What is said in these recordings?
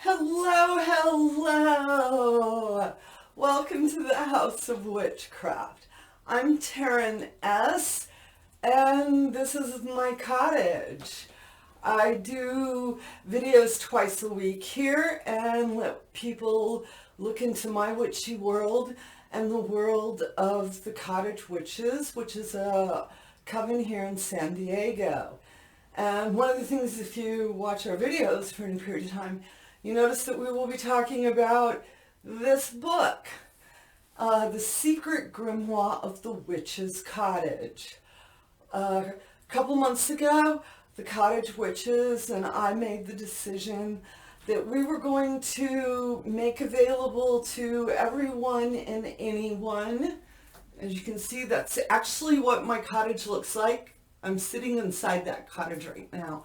Hello, hello! Welcome to the House of Witchcraft. I'm Taren S, and this is my cottage. I do videos twice a week here and let people look into my witchy world and the world of the Cottage Witches, which is a coven here in San Diego. And one of the things, if you watch our videos for any period of time, you notice that we will be talking about this book, The Secret Grimoire of the Witch's Cottage. A couple months ago, the Cottage Witches and I made the decision that we were going to make available to everyone and anyone. As you can see, that's actually what my cottage looks like. I'm sitting inside that cottage right now.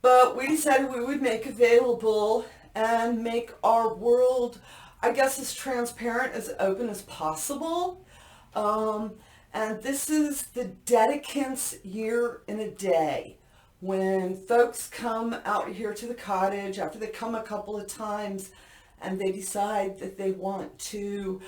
But we decided we would make available and make our world, I guess, as transparent, as open as possible. And this is the Dedicant's year in a day. When folks come out here to the cottage, after they come a couple of times, and they decide that they want to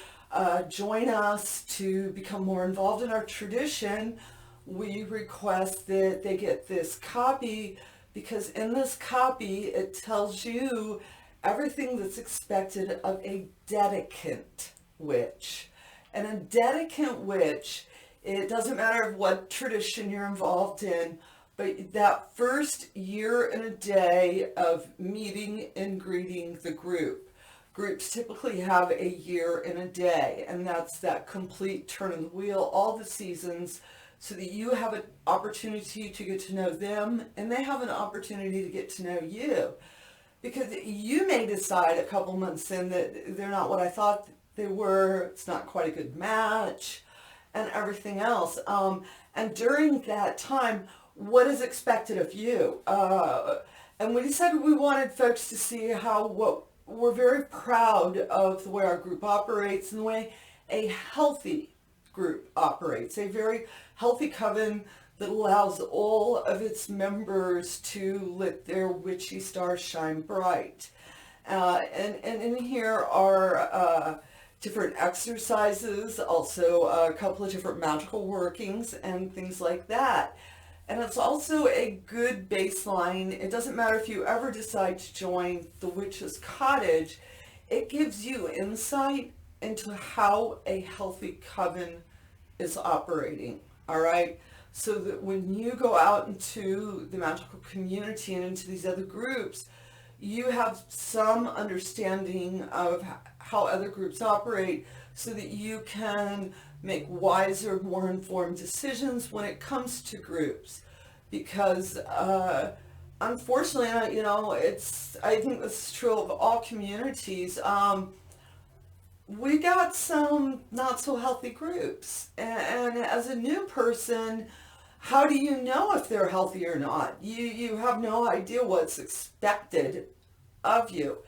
join us to become more involved in our tradition, we request that they get this copy, because in this copy it tells you everything that's expected of a Dedicant witch. And a Dedicant witch, it doesn't matter what tradition you're involved in, but that first year and a day of meeting and greeting the group. Groups typically have a year and a day, and that's that complete turn of the wheel, all the seasons, so that you have an opportunity to get to know them and they have an opportunity to get to know you. Because you may decide a couple months in that they're not what I thought they were, it's not quite a good match, and everything else. And during that time, what is expected of you? And we decided we wanted folks to see what we're very proud of, the way our group operates and the way a healthy group operates, a very healthy coven that allows all of its members to let their witchy stars shine bright. And in here are different exercises, also a couple of different magical workings and things like that. And it's also a good baseline. It doesn't matter if you ever decide to join the Witch's Cottage, it gives you insight into how a healthy coven is operating, all right? So that when you go out into the magical community and into these other groups, you have some understanding of how other groups operate so that you can make wiser, more informed decisions when it comes to groups. Because unfortunately, I think this is true of all communities. We got some not so healthy groups. And as a new person, how do you know if they're healthy or not? You have no idea what's expected of you.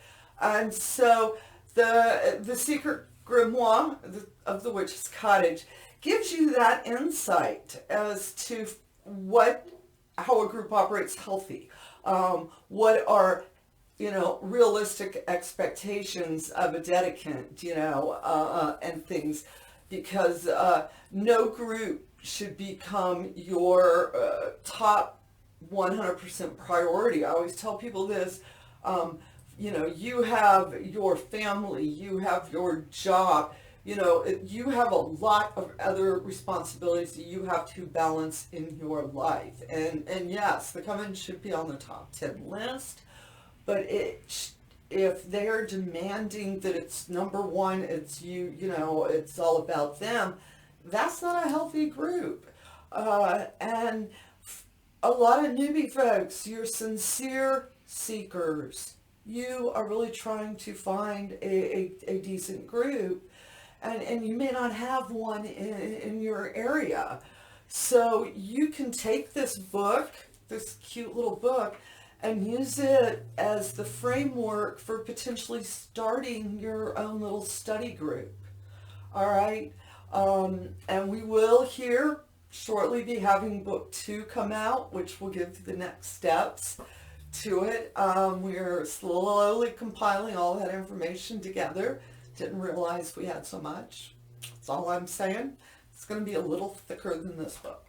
And so the Secret Grimoire of the Witch's Cottage gives you that insight as to how a group operates healthy. What are realistic expectations of a dedicant, and things, because no group should become your top 100% priority. I always tell people this, you have your family, you have your job, you have a lot of other responsibilities that you have to balance in your life. And yes, the coven should be on the top 10 list. But if they're demanding that it's number one, it's it's all about them, that's not a healthy group. And a lot of newbie folks, you're sincere seekers. You are really trying to find a decent group, and you may not have one in your area. So you can take this book, this cute little book, and use it as the framework for potentially starting your own little study group. All right? And we will here shortly be having book 2 come out, which will give the next steps to it. We're slowly compiling all that information together. Didn't realize we had so much. That's all I'm saying. It's going to be a little thicker than this book.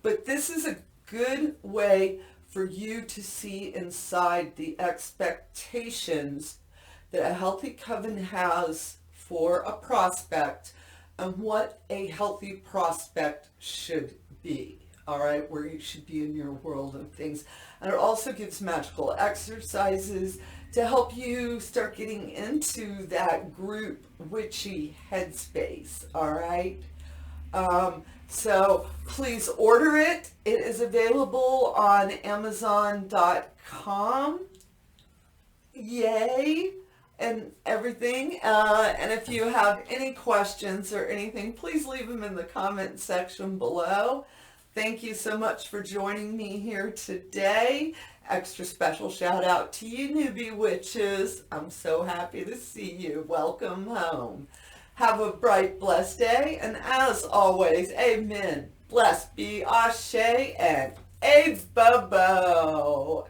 But this is a good way for you to see inside the expectations that a healthy coven has for a prospect and what a healthy prospect should be. All right, where you should be in your world and things. And it also gives magical exercises to help you start getting into that group witchy headspace. All right. So please order it. It is available on Amazon.com. Yay. And everything. And if you have any questions or anything, please leave them in the comment section below. Thank you so much for joining me here today. Extra special shout out to you newbie witches. I'm so happy to see you. Welcome home. Have a bright, blessed day. And as always, amen. Blessed be Ashe and a Bobo.